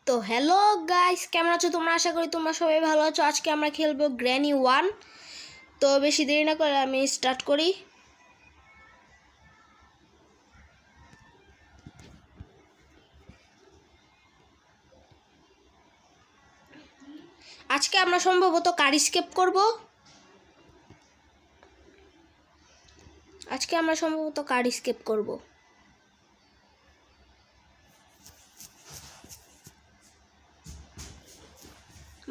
তো hello guys, কেমন আছো তোমরা? আশা করি তোমরা সবাই ভালো আছো। আজকে আমরা খেলবো গ্র্যানি 1। তো বেশি দেরি না করে আমি স্টার্ট করি। আজকে আমরা সম্ভবত কার স্কেপ করব।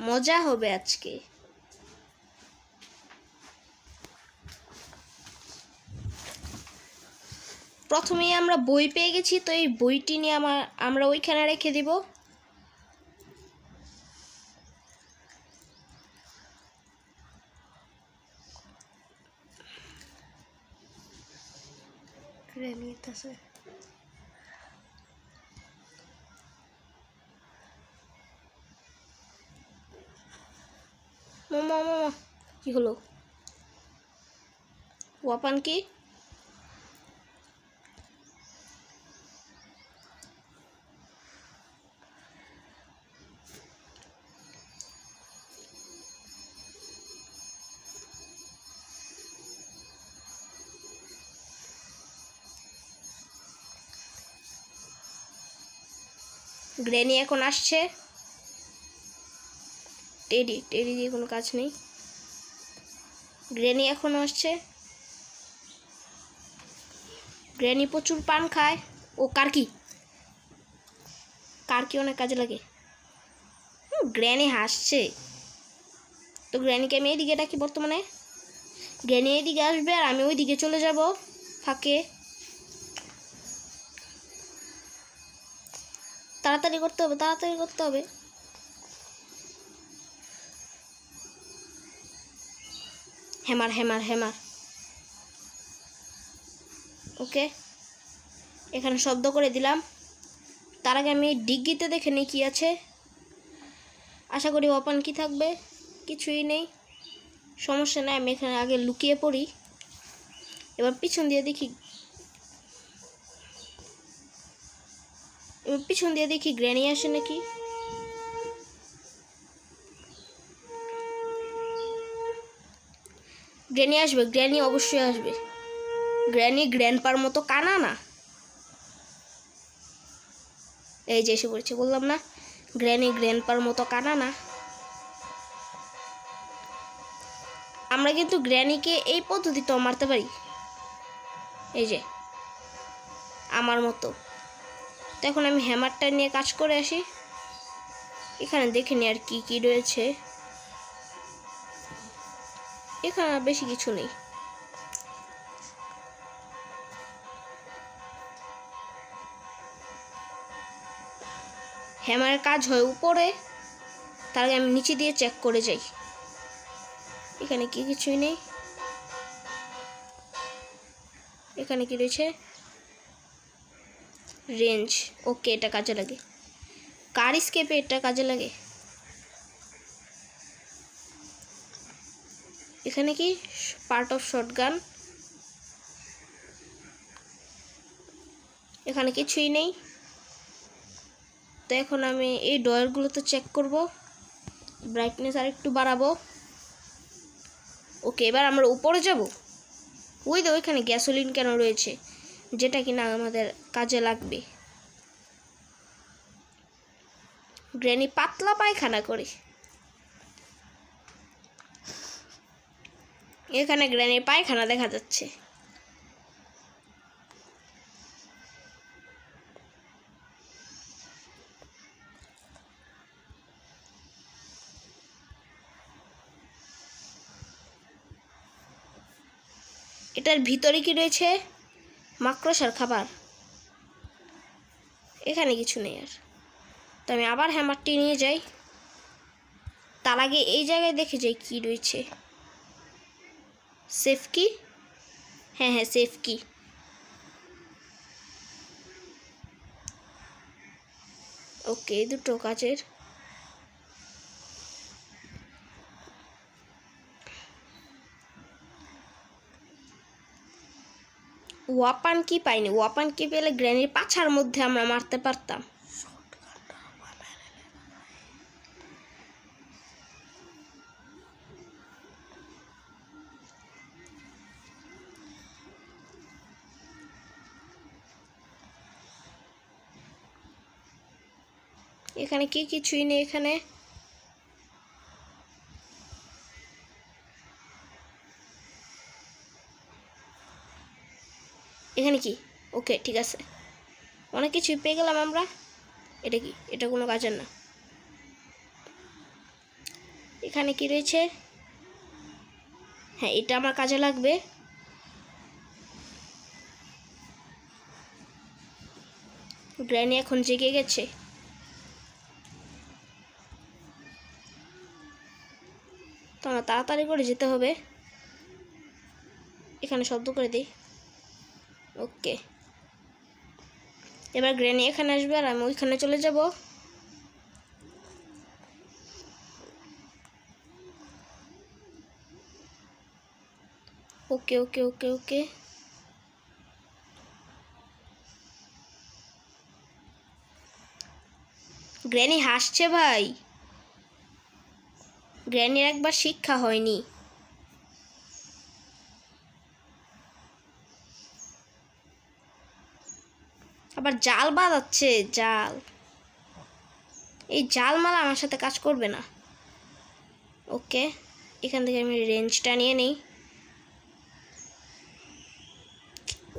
মজা হবে আজকে। প্রথমেই আমরা বই পেয়ে গেছি, তো এই বইটি নিয়ে আমরা ওইখানে রেখে দিব। মামা কি হলো? ওয়াপান কি? গ্র্যানি এখন আসছে। টেডি দিয়ে কোনো কাজ নেই। গ্র্যানি এখন আসছে। গ্র্যানি প্রচুর পান খায়। ও কার কি অনেক কাজে লাগে। গ্র্যানি হাসছে। তো গ্র্যানিকে আমি এইদিকে ডাকি। বর্তমানে গ্র্যানি এইদিকে আসবে আর আমি ওই দিকে চলে যাব ফাঁকে। তাড়াতাড়ি করতে হবে। হ্যামার। ওকে, এখানে শব্দ করে দিলাম। তার আগে আমি ডিগ্গিতে দেখে নিই কি আছে। আশা করি ওপেন কি থাকবে। কিছুই নেই, সমস্যা নাই। আমি এখানে আগে লুকিয়ে পড়ি। এবার পিছন দিয়ে দেখি গ্র্যানি আসে নাকি। গ্র্যানি আসবে, গ্র্যানি অবশ্যই আসবে। গ্র্যানি গ্র্যান্ডপার মতো কানা না। এই যে এসে পড়েছে, বললাম না গ্র্যানি গ্র্যান্ডপার মতো কানা না। আমরা কিন্তু গ্র্যানিকে এই পদ্ধতিতেও মারতে পারি, এই যে আমার মতো। তো এখন আমি হ্যামারটা নিয়ে কাজ করে আসি। এখানে দেখে নি আর কি রয়েছে। এখানে বেশি কিছু নেই। হ্যামারের কাজ হয় উপরে, তার আগে আমি নিচে দিয়ে চেক করে যাই। এখানে কিছুই নেই। এখানে কি রয়েছে? রেঞ্জ। ওকে, এটা কাজে লাগে। কার স্কেপে এটা কাজে লাগে। এখানে কি পার্ট অফ শটগান। এখানে কিছুই নেই। তো এখন আমি এই ডয়ারগুলোতে চেক করব। ব্রাইটনেস আর একটু বাড়াবো। ওকে, এবার আমরা উপরে যাব। ওইখানে গ্যাসোলিন কেন রয়েছে, যেটা কিনা আমাদের কাজে লাগবে। গ্র্যানি পাতলা পায়খানা করে। এখানে গ্র্যানির পায়খানা দেখা যাচ্ছে। এটার ভিতরে কি রয়েছে? মাকড়সার খাবার। এখানে কিছু নেই আর। তো আমি আবার হ্যামারটি নিয়ে যাই। তার আগে এই জায়গায় দেখে যাই কি রয়েছে। সেফ কি? হ্যাঁ, সেফ কি। ওকে, দুটো কাজের। ওয়াপান কি পাইনি। ওয়াপান কি পেলে গ্র্যানির পাছার মধ্যে আমরা মারতে পারতাম। এখানে কি কিছুই নেই। এখানে এখানে কি? ওকে, ঠিক আছে, অনেক কিছুই পেয়ে গেলাম আমরা। এটা কি? এটা কোনো কাজের না। এখানে কি রয়েছে? হ্যাঁ, এটা আমার কাজে লাগবে। গ্র্যানি এখন জেগে গেছে। তো আমার তাড়াতাড়ি করে যেতে হবে। এখানে শব্দ করে দিই। ওকে, এবার গ্র্যানি এখানে আসবে আর আমি ওইখানে চলে যাব। ওকে ওকে ওকে ওকে, গ্র্যানি হাসছে ভাই। গ্র্যানির একবার শিক্ষা হয়নি। আবার জাল বাঁধাচ্ছে, জাল। এই জাল মালা আমার সাথে কাজ করবে না। ওকে, এখান থেকে আমি রেঞ্জটা নিয়ে নিই।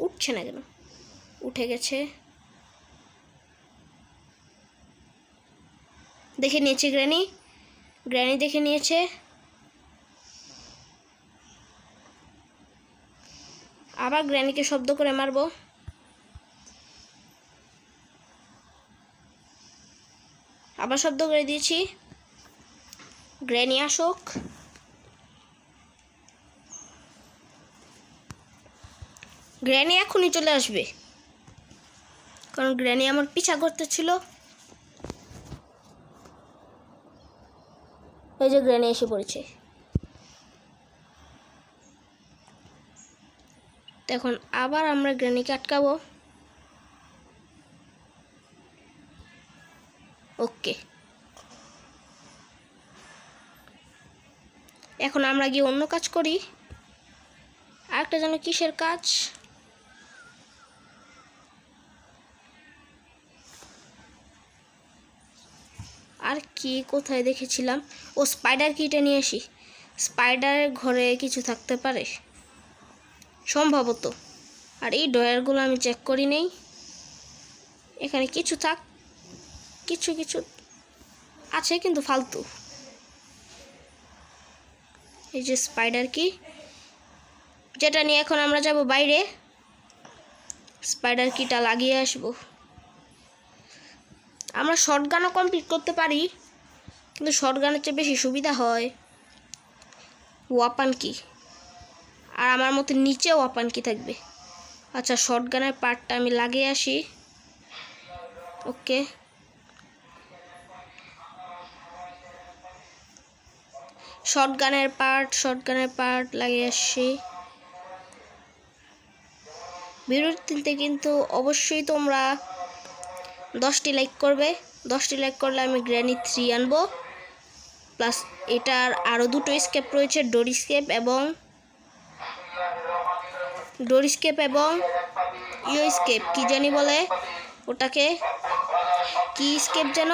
উঠছে না কেন? উঠে গেছে। দেখে নিয়েছে গ্র্যানি, গ্র্যানি দেখে নিয়েছে। আবার গ্র্যানিকে শব্দ করে মারবো। আবার শব্দ করে দিয়েছি। গ্র্যানি আসুক। গ্র্যানি এখনই চলে আসবে, কারণ গ্র্যানি আমার পিছা করতেছিল। এই যে গ্র্যানি এসে পড়েছে। এখন আবার আমরা গ্র্যানিকে আটকাবো। ওকে, এখন আমরা গিয়ে অন্য কাজ করি। আরেকটা যেন কিসের কাজ? আর কি কোথায় দেখেছিলাম? ও, স্পাইডার কিটা নিয়ে আসি। স্পাইডারের ঘরে কিছু থাকতে পারে সম্ভবত। আর এই ডয়ারগুলো আমি চেক করি নেই। এখানে কিছু কিছু কিছু আছে কিন্তু ফালতু। এই যে স্পাইডার কি, যেটা নিয়ে এখন আমরা যাব বাইরে। স্পাইডার কিটা লাগিয়ে আসবো। আমরা শর্টগানও কমপ্লিট করতে পারি, কিন্তু শর্টগানের চেয়ে বেশি সুবিধা হয় ওয়াপান কি। আর আমার মতে নিচে ওয়াপান কি থাকবে। আচ্ছা, শর্টগানের পার্টটা আমি লাগিয়ে আসি। ওকে, শর্টগানের পার্ট লাগিয়ে আসি। ভিডিওটিতে কিন্তু অবশ্যই তোমরা 10টি লাইক করবে। 10টি লাইক করলে আমি গ্র্যানি 3 আনবো। প্লাস এটার আরও দুটো স্কেপ রয়েছে, ডোর স্কেপ এবং ইউ স্কেপ, কি জানি বলে ওটাকে, কি স্কেপ যেন,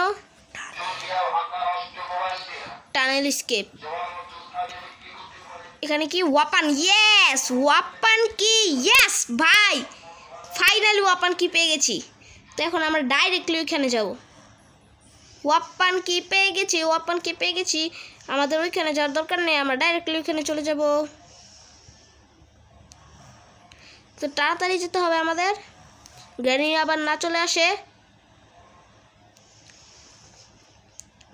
টানেল স্কেপ। এখানে কি ওয়াপান? ইয়েস, ওয়াপান কি, ইয়েস ভাই, ফাইনালি ওয়াপান কি পেয়ে গেছি। তো এখন আমরা ডাইরেক্টলি ওইখানে যাব। ওয়াপান কি পেয়ে গেছি। আমাদের ওইখানে যাওয়ার দরকার নেই, আমরা ডাইরেক্টলি ওইখানে চলে যাব। তো তাড়াতাড়ি যেতে হবে আমাদের, গ্র্যানি আবার না চলে আসে।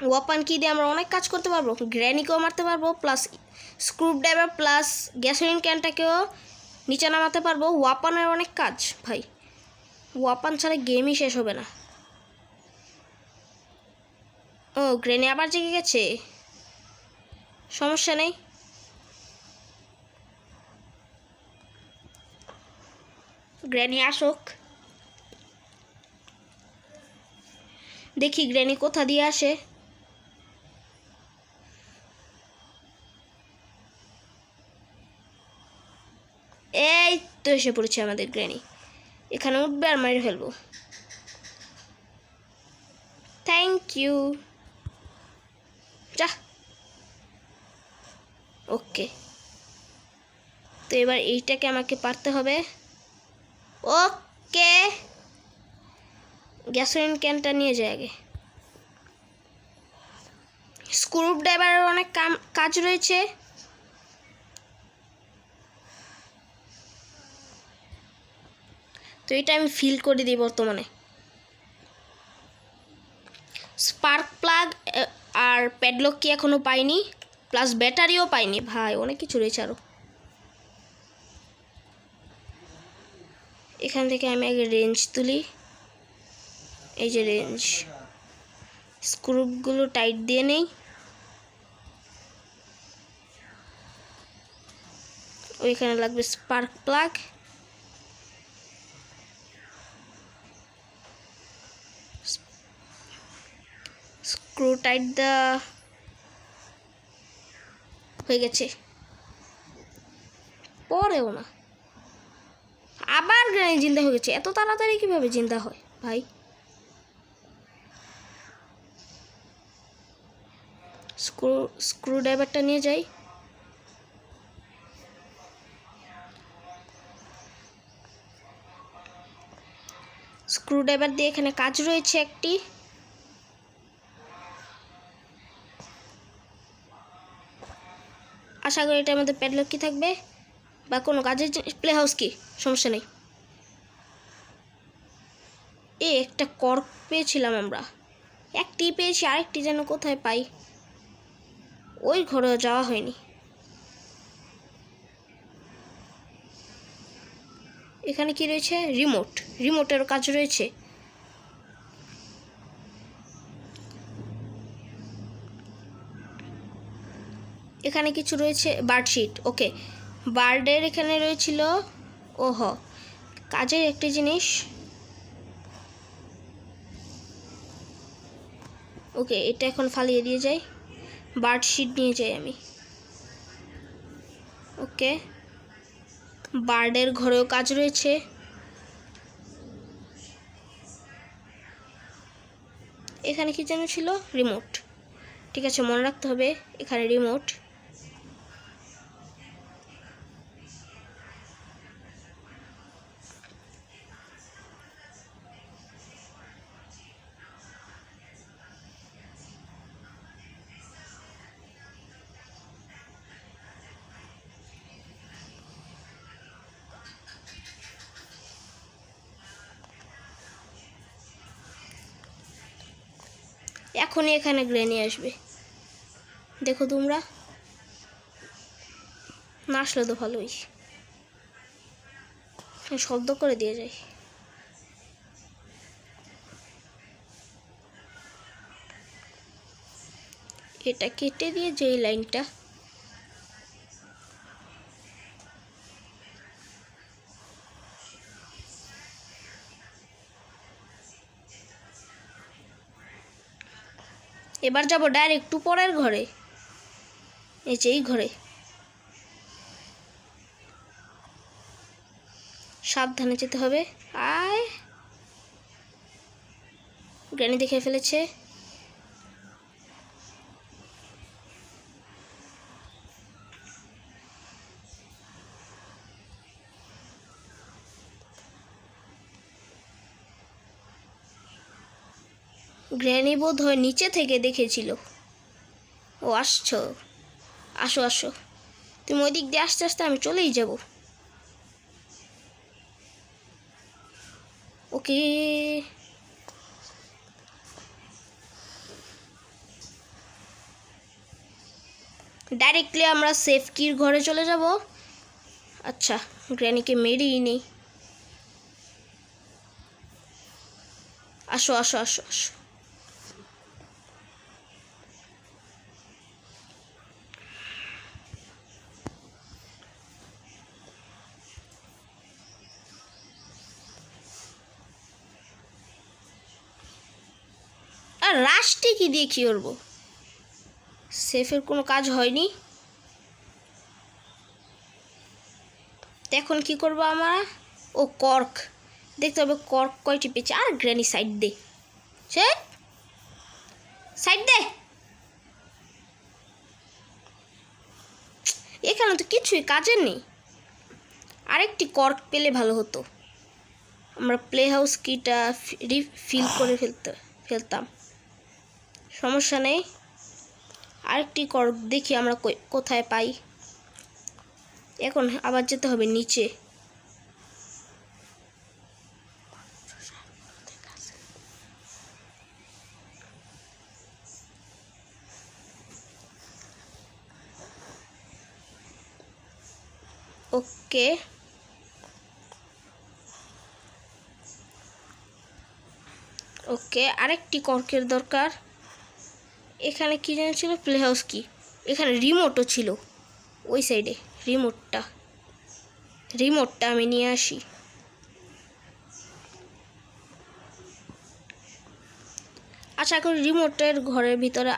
ওয়াপান কি দিয়ে আমরা অনেক কাজ করতে পারবো। গ্র্যানিকেও মারতে পারবো, প্লাস স্ক্রুড্রাইভার প্লাস গ্যাসোলিন ক্যানটাকেও নিচে নামাতে পারবো। ওয়াপানের অনেক কাজ ভাই, ওয়াপান ছাড়া গেমই শেষ হবে না। ও, গ্র্যানি আবার জেগে গেছে, সমস্যা নেই। গ্র্যানি আসুক, দেখি গ্র্যানি কোথা দিয়ে আসে। এই তো এসে পড়েছে আমাদের গ্র্যানি। এখানে উঠবে আর মেরে ফেলবো। Thank you. যা। ওকে, তো এবার এইটাকে আমাকে পারতে হবে। ওকে, গ্যাসোলিন ক্যানটা নিয়ে যায় আগে। স্ক্রু ড্রাইভারের অনেক কাজ রয়েছে। তো এটা আমি ফিল করে দিই বর্তমানে। স্পার্ক প্লাগ আর প্যাডলক কি এখনো পাইনি, প্লাস ব্যাটারিও পাইনি। ভাই অনেক কিছু রয়েছে আরও। এখান থেকে আমি আগে রেঞ্জ তুলি। এই যে রেঞ্জ, স্ক্রুগুলো টাইট দিয়ে নেই। ওইখানে লাগবে স্পার্ক প্লাগ। স্ক্রু টাইট দেওয়া হয়ে গেছে। পরেও না, আবার গ্রানি জিন্দা হয়ে গেছে। এত তাড়াতাড়ি কিভাবে জিন্দা হয় ভাই? স্ক্রু ড্রাইভারটা নিয়ে যাই। স্ক্রু ড্রাইভার দিয়ে এখানে কাজ রয়েছে একটি। আশা করি এটার মধ্যে প্যাডলক কি থাকবে বা কোনো কাজের প্লে হাউস কি, সমস্যা নেই। একটা কর্ক পেয়েছিলাম আমরা, একটি পেয়েছি, আরেকটি যেন কোথায় পাই। ওই ঘরেও যাওয়া হয়নি। এখানে কি রয়েছে? রিমোট। রিমোটের কাজ রয়েছে। এখানে কিছু রয়েছে, বার্ডশিট। ওকে, বার্ডের এখানে রয়েছিল। ওহ, কাজের একটি জিনিস। ওকে, এটা এখন ফালিয়ে দিয়ে যাই। বার্ডশিট নিয়ে যাই আমি। ওকে, বার্ডের ঘরেও কাজ রয়েছে। এখানে কি যেন ছিল? রিমোট। ঠিক আছে, মনে রাখতে হবে এখানে রিমোট। এখনই এখানে গ্রেনি আসবে, দেখো তোমরা। না আসলে তো ভালোই, শব্দ করে দিয়ে যাই। এটা কেটে দিয়ে যে লাইনটা, এবার যাব ডাইরেক্ট উপরের ঘরে। এই যে এই ঘরে, সাবধানে যেতে হবে। আয়, গ্র্যানি দেখে ফেলেছে। গ্র্যানি বোধ হয় নিচে থেকে দেখেছিল। ও আসছো, আসো আসো। তুমি ওই দিক দিয়ে আস্তে আস্তে, আমি চলেই যাব। ওকে, ডাইরেক্টলি আমরা সেফ কির ঘরে চলে যাব। আচ্ছা, গ্র্যানিকে মেরেই নেই। আসো আসো আসো আসো। আর রাশটি কি দিয়ে কি করবো? সেফের কোনো কাজ হয়নি। এখন কি করবো আমরা? ও কর্ক দেখতে হবে, কর্ক কয়টি পেয়েছে। আর গ্র্যানি সাইড দে, সে সাইড দে। এখানে তো কিছুই কাজের নেই। আরেকটি কর্ক পেলে ভালো হতো, আমরা প্লে হাউস কিটা রিফিল করে ফেলতাম। সমস্যা নেই, আরেকটি কর্ক দেখি আমরা কোথায় পাই। এখন আবার যেতে হবে নিচে। ওকে, ওকে, আরেকটি কর্কের দরকার। এখানে কি যেন ছিল, প্লে হাউস কি, এখানে রিমোটও ছিল ওই সাইডে। রিমোটটা আমি নিয়ে আসি। আশা করি রিমোটের ঘরের ভিতরে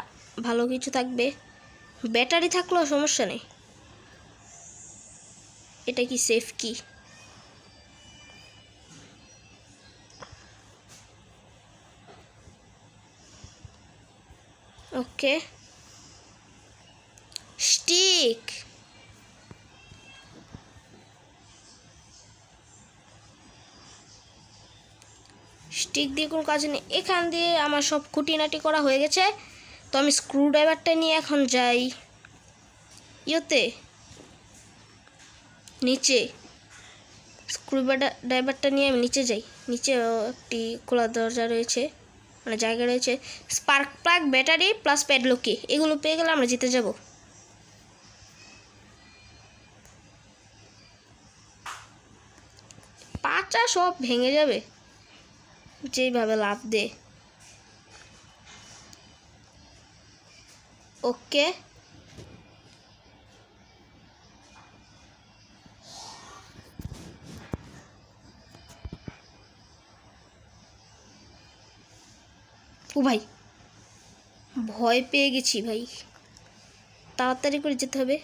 ভালো কিছু থাকবে। ব্যাটারি থাকলেও সমস্যা নেই। এটা কি সেফ কি? ওকে, স্টিক। স্টিক দিয়ে কোনো কাজ নেই। এখান দিয়ে আমার সব খুঁটিনাটি করা হয়ে গেছে। তো আমি স্ক্রুড্রাইভারটা নিয়ে এখন যাই ইয়েতে নিচে। স্ক্রুড্রাইভারটা নিয়ে আমি নিচে যাই। নিচে একটি খোলা দরজা রয়েছে, মানে জায়গা রয়েছে। স্পার্ক প্লাগ, ব্যাটারি প্লাস প্যাডলকি, এগুলো পেয়ে গেলে আমরা জিতে যাব। পাচা সব ভেঙে যাবে যেইভাবে লাফ দে। ওকে, ও ভাই ভয় পেয়ে গেছি ভাই, তাড়াতাড়ি করে যেতে হবে।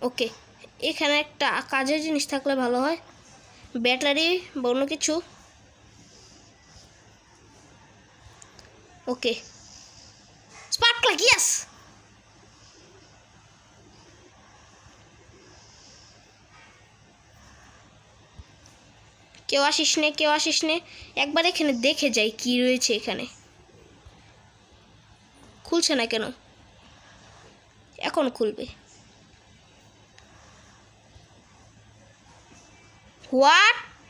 ওকে, এখানে একটা কাজের জিনিস থাকলে ভালো হয়, ব্যাটারি বা অন্য কিছু। ওকে, স্পার্ক প্লাগ, ইয়েস। কেউ আসিস নে, একবার এখানে দেখে যাই কি রয়েছে এখানে। খুলছে না কেন? এখন খুলবে। হোয়াট?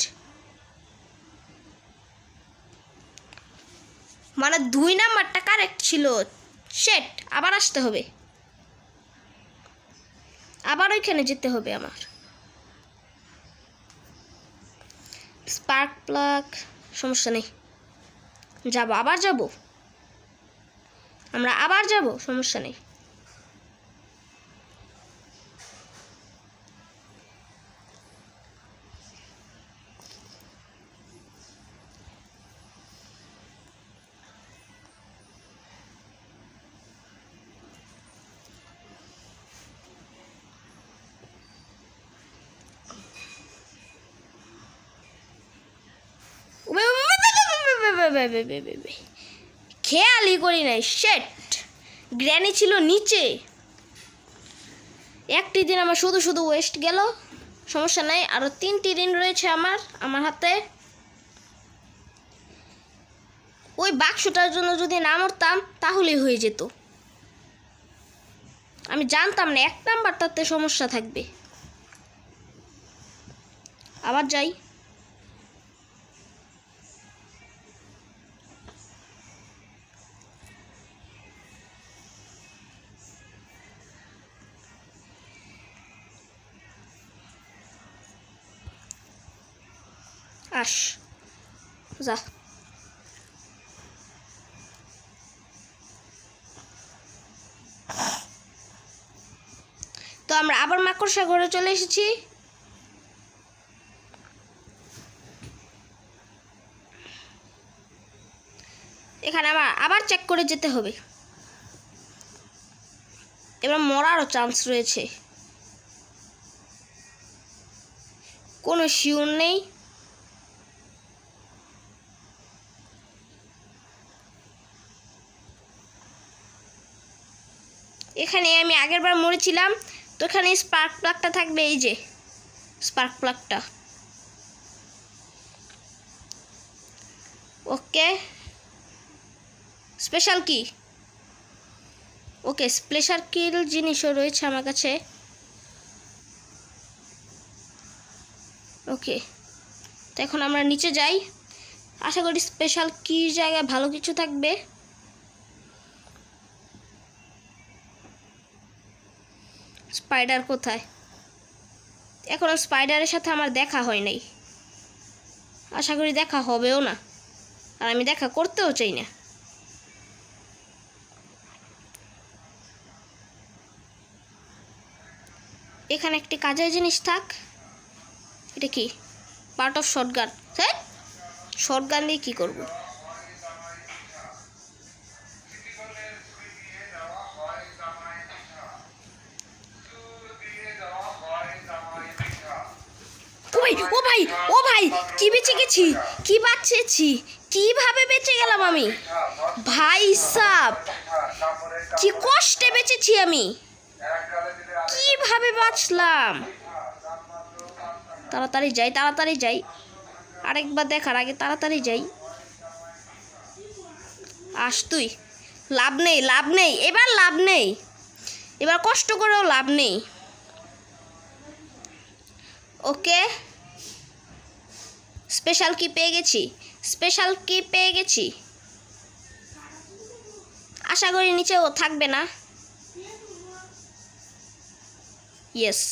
মানে 2 নাম্বারটা কারেক্ট ছিল। শেট, আবার আসতে হবে, আবার ওইখানে যেতে হবে আমার। স্পার্ক প্লাগ, সমস্যা নেই, আবার যাব, আমরা আবার যাব, সমস্যা নেই। খেয়ালই করি নাই, শেট, গ্র্যানি ছিল নিচে। একটি দিন আমার শুধু শুধু ওয়েস্ট গেল। সমস্যা নাই, আরও 3টি দিন রয়েছে আমার হাতে। ওই বাক্সটার জন্য যদি না মরতাম তাহলেই হয়ে যেত। আমি জানতাম না 1 নাম্বারটাতে সমস্যা থাকবে। আবার যাই। আস যা। তো আমরা আবার মাকড়সা ঘরে চলে এসেছি। এখানে আবার চেক করে যেতে হবে। এবার মরারও চান্স রয়েছে, কোনো শিওর নেই। এখানে আমি আগের বার মরেছিলাম, তো এখানে স্পার্ক প্লাগটা থাকবে, এই যে স্পার্ক প্লাগটা। ওকে, স্পেশাল কি, ওকে স্পেশাল কিল জিনিসও রয়েছে আমার কাছে। ওকে, তো এখন আমরা নিচে যাই, আশা করি স্পেশাল কি জায়গায় ভালো কিছু থাকবে। স্পাইডার কোথায়? এখনো স্পাইডারের সাথে আমার দেখা হয় নাই, আশা করি দেখা হবেও না, আর আমি দেখা করতেও চাই না। এখানে একটি কাজের জিনিস থাক। এটা কি? Part of shotgun. হ্যাঁ, শটগান দিয়ে কী করব? ও ভাই, ও ভাই, কি বেঁচে গেছি, কি বাঁচেছি, কিভাবে বেঁচে গেলাম আমি ভাই সাব, কি কষ্টে বেঁচেছি আমি, কিভাবে বাঁচলাম। তাড়াতাড়ি যাই, তাড়াতাড়ি যাই, আরেকবার দেখার আগে তাড়াতাড়ি যাই। আস তুই, লাভ নেই, লাভ নেই, এবার লাভ নেই, এবার কষ্ট করেও লাভ নেই। ওকে, স্পেশাল কি পেয়ে গেছি, স্পেশাল কি পেয়ে গেছি। আশা করি নিচেও থাকবে না। ইয়েস,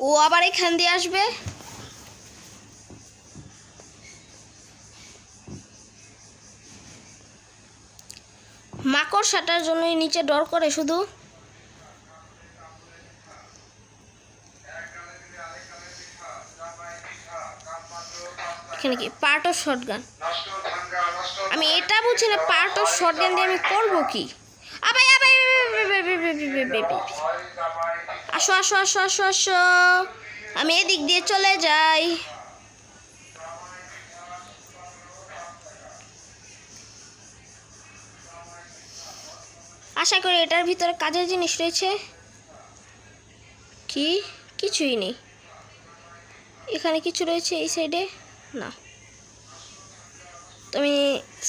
ও আবার এখান দিয়ে আসবে। মাকড়সাটার জন্যই নিচে ডর করে শুধু। এখানে কি পার্ট অফ শটগান? আমি এটা বুঝি না, পার্ট অফ শটগান দিয়ে আমি করবো কি? আবাই আবাই, আসো আসো আসো আসো আসো, আমি এদিক দিয়ে চলে যাই। আশা করি এটার ভিতরে কাজের জিনিস রয়েছে। কি? কিছুই নেই। এখানে কিছু রয়েছে এই সাইডে? না। তো আমি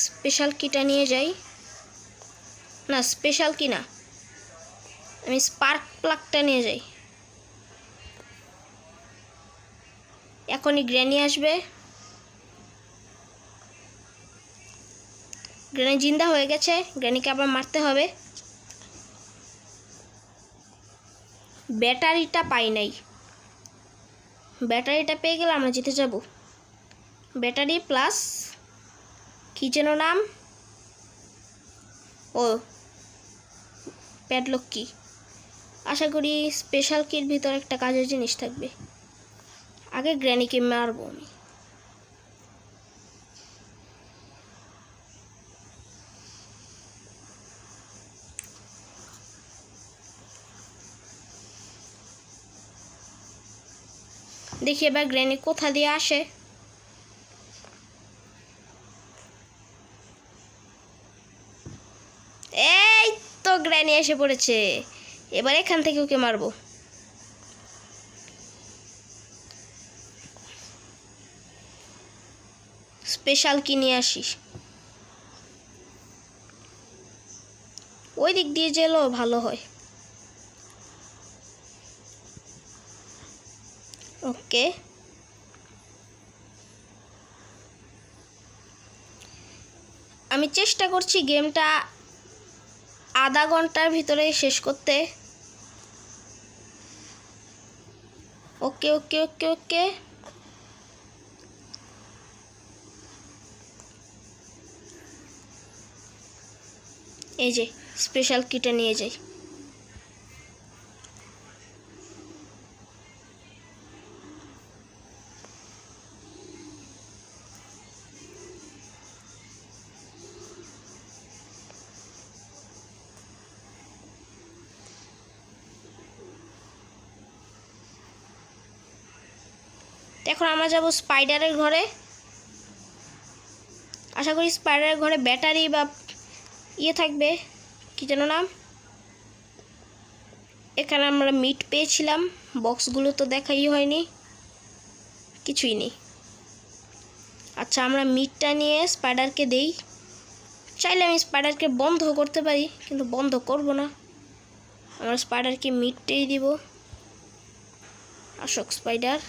স্পেশাল কিটা নিয়ে যাই। না, স্পেশাল কি না, আমি স্পার্ক প্লাগটা নিয়ে যাই। এখনই গ্র্যানি আসবে। গ্র্যানি জিন্দা হয়ে গেছে, গ্র্যানিকে আবার মারতে হবে। ব্যাটারিটা পাই নাই, ব্যাটারিটা পেয়ে গেলে আমরা জিতে যাব। ব্যাটারি প্লাস কি যেন নাম, ও প্যাডলক কি। আশা করি স্পেশাল কির ভিতর একটা কাজের জিনিস থাকবে। আগে গ্র্যানিকে মারবো আমি। দেখি এবার গ্র্যানি কোথা দিয়ে আসে। এই তো গ্র্যানি এসে পড়েছে, এবার এখান থেকে ওকে মারবো। স্পেশাল কি নিয়ে আসিস, ওই দিক দিয়ে গেলেও ভালো হয়। ওকে, আমি চেষ্টা করছি গেমটা আধা ঘন্টার ভিতরে শেষ করতে। ওকে ওকে ওকে ওকে, এই যে স্পেশাল কিটা নিয়ে যাই। তো এখন আমরা যাব স্পাইডারের ঘরে। আশা করি স্পাইডারের ঘরে ব্যাটারি বা ইয়ে থাকবে, কি যেন নাম। এখানে আমরা মিট পেয়েছিলাম, বক্সগুলো তো দেখাই হয়নি, কিছুই নেই। আচ্ছা, আমরা মিটটা নিয়ে স্পাইডারকে দেই। চাইলে আমি স্পাইডারকে বন্ধ করতে পারি, কিন্তু বন্ধ করব না, আমরা স্পাইডারকে মিটটাই দিব। আসক স্পাইডার।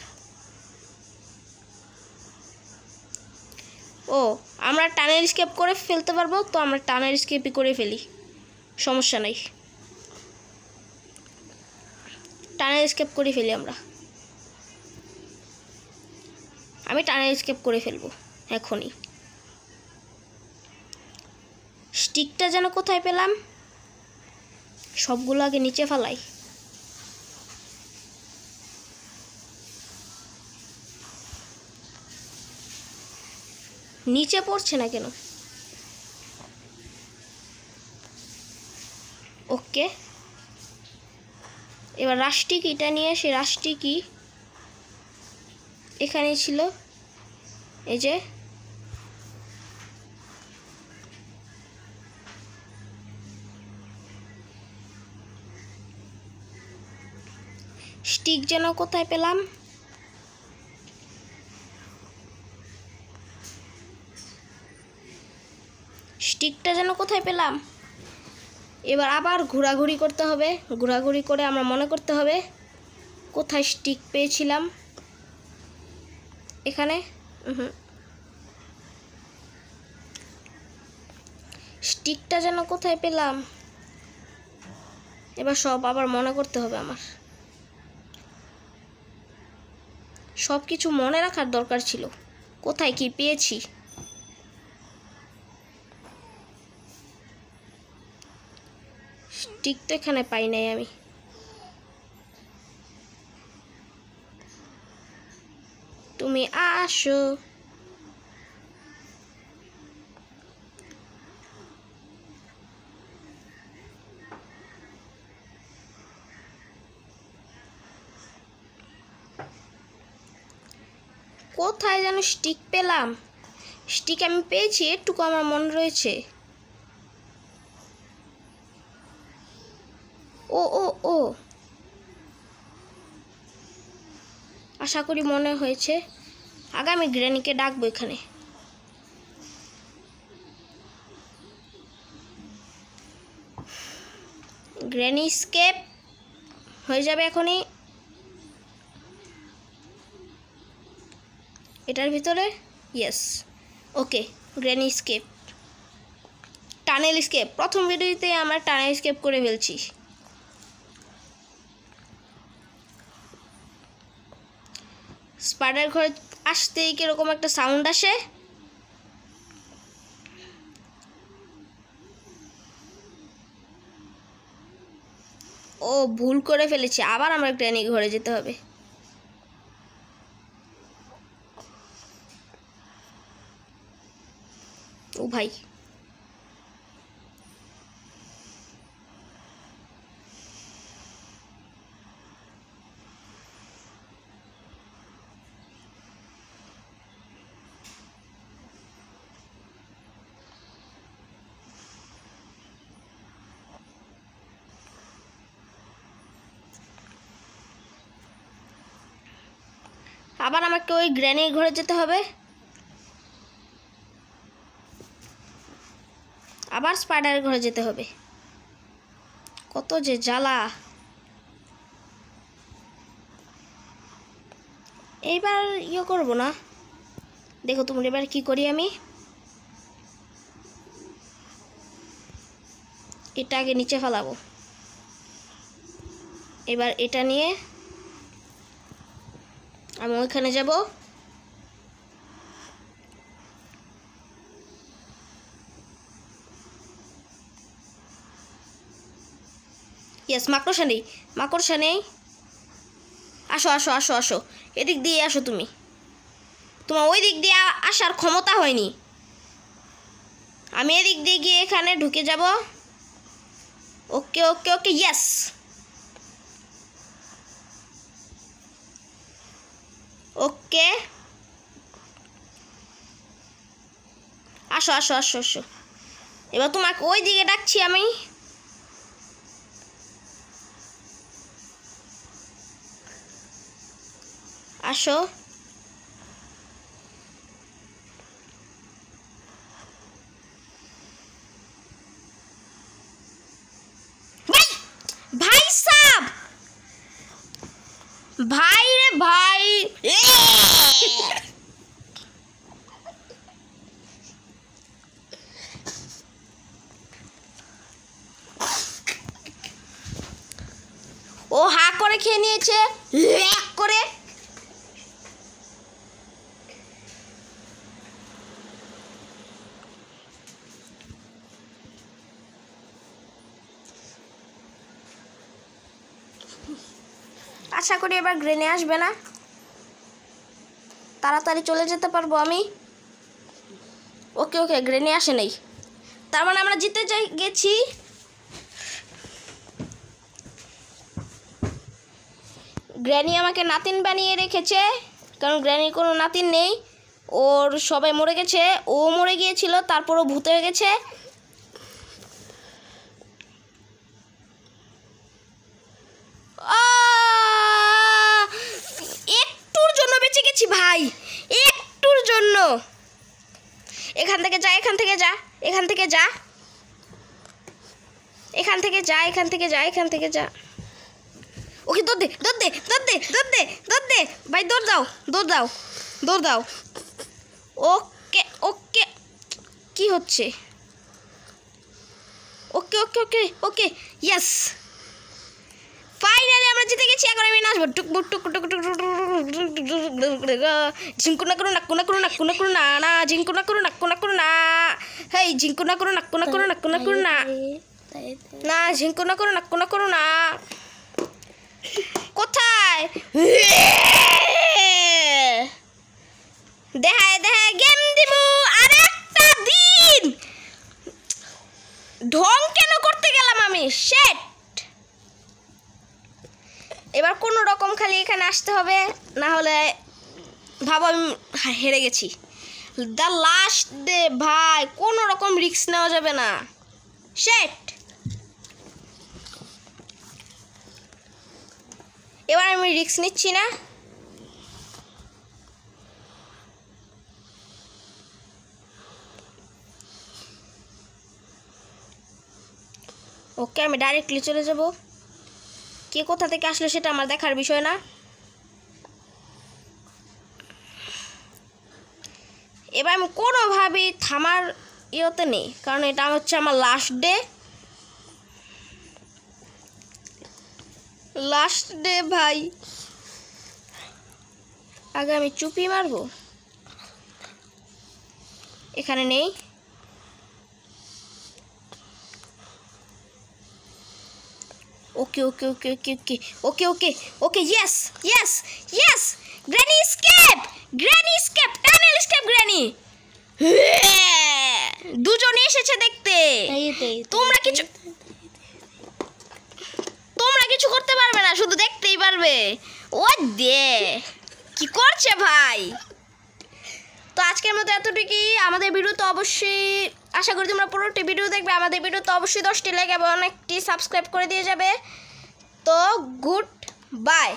ও, আমরা টানেল স্কেপ করে ফেলতে পারবো, তো আমরা টানেল স্কেপই করে ফেলি, সমস্যা নাই। টানেল স্কেপ করে ফেলি আমরা। আমি টানেল স্কেপ করে ফেলবো এখনই। স্টিকটা যেন কোথায় পেলাম, সবগুলো আগে নিচে ফেলাই। নিচে পড়ছে না কেন? ওকে, এবার রাস্টিকিটা নিয়ে আসি। রাস্টিকি এখানে ছিল, এই যে। স্টিক যেন কোথায় পেলাম, স্টিকটা যেন কোথায় পেলাম। এবার আবার ঘোরাঘুরি করতে হবে, ঘোরাঘুরি করে আমরা মনে করতে হবে কোথায় স্টিক পেয়েছিলাম। এখানে স্টিকটা যেন কোথায় পেলাম। এবার সব আবার মনে করতে হবে আমার, সব কিছু মনে রাখার দরকার ছিল, কোথায় কি পেয়েছি। স্টিক তো এখানে পাই নাই আমি। তুমি আসো। কোথায় যেন স্টিক পেলাম, স্টিক আমি পেয়েছি, এটুকু আমার মনে রয়েছে। ও ও ও, আশা করি মনে হয়েছে। আগে আমি গ্র্যানিকে ডাকবো এখানে। গ্র্যানি স্কেপ হয়ে যাবে এখনই। এটার ভিতরে yes, okay. Granny escape, tunnel escape. প্রথম ভিডিওতে আমরা টানেল স্কেপ করে ফেলছি। স্পাইডার ঘরে আসতেই কিরকম একটা সাউন্ড আসে। ও, ভুল করে ফেলেছি, আবার আমরা গ্র্যানি ঘরে যেতে হবে। ও ভাই, আবার আমাকে ওই গ্র্যানির ঘরে যেতে হবে। আবার স্পাইডারের ঘরে যেতে হবে, কত যে জ্বালা। এইবার ইয়ে করব না, দেখো তোমরা এবার কি করি। আমি এটা আগে নিচে ফেলাবো। এবার এটা নিয়ে আমি ওইখানে যাব। ইয়েস, মাকড়সা নেই, মাকড়সা নেই। আসো আসো আসো আসো, এদিক দিয়ে আসো। তুমি, তোমার ওই দিক দিয়ে আসার ক্ষমতা হয়নি। আমি এদিক দিয়ে গিয়ে এখানে ঢুকে যাব। ওকে ওকে ওকে, ইয়েস। ওকে, আসো আসো আসো আসো। এবার তোমাকে ওই দিকে ডাকছি আমি। আসো। ভাই সাব, ভাই রে ভাই, ও হা করে খেয়ে নিয়েছে এক করে। আশা করি এবার গ্রেনে আসবে না, তাড়াতাড়ি চলে যেতে পারবো আমি। ওকে ওকে, গ্রেনে আসে নাই, তার মানে আমরা জিতে গেছি। গ্র্যানি আমাকে নাতিন বানিয়ে রেখেছে, কারণ গ্র্যানির কোনো নাতিন নেই, ওর সবাই মরে গেছে, ও মরে গিয়েছিল, তারপর ও ভূত হয়ে গেছে। একটুর জন্য বেঁচে গেছি ভাই, একটুর জন্য। এখান থেকে যা, এখান থেকে যা, এখান থেকে যা, এখান থেকে যা, এখান থেকে যা, এখান থেকে যা। ওকে দৌড় দে, দৌড় দে, দৌড় দে, দৌড় দে, দৌড় দে ভাই, দৌড় দাও, দৌড় দাও, দৌড় দাও। ওকে ওকে, কি হচ্ছে? ওকে okay okay okay, yes, finally আমরা জিতে গেছি। এখন আমি নাচবো টুকবুক টুক টুক টুক ঝিঙ্কু না করো নাক্কু না করো নাক্কু না করো না না ঝিঙ্কু না করো নাক্কু না করো না, হেই ঝিঙ্কু না করো নাক্কু না করো নাক্কু না করো না না ঝিঙ্কু না করো নাক্কু না করো না। কোথায় দেখায় দেখায় গেম দিমু আরেকটা দিন, ঢং কেন করতে গেলাম আমি? শেট, এবার কোনো রকম খালি এখানে আসতে হবে, না হলে ভাবো আমি হেরে গেছি। দ্য লাস্ট ডে ভাই, কোনো রকম রিস্ক নেওয়া যাবে না। শেট, এবার আমি রিস্ক নিচ্ছি না। ওকে, আমি ডাইরেক্টলি চলে যাব, কে কোথা থেকে আসলো সেটা আমার দেখার বিষয় না। এবার আমি কোনোভাবেই থামার ইয়েতে নেই, কারণ এটা হচ্ছে আমার লাস্ট ডে। লাস্ট ডে ভাই, আগে আমি চুপি মারবো। এখানে নেই, okay okay okay okay okay okay okay okay, yes yes yes, granny escape, granny escape, tunnel escape granny. দুজনে এসেছে দেখতে, তোমরা কিছু করতে পারবে না, শুধু দেখতেই পারবে। ও দে কি করছে ভাই। তো আজকের মতো এতটুকুই। আমাদের ভিডিও তো অবশ্যই, আশা করি তোমরা পুরোটি ভিডিও দেখবে। আমাদের ভিডিও তো অবশ্যই 10টি লাইক এবং অনেকটি সাবস্ক্রাইব করে দিয়ে যাবে। তো গুড বাই।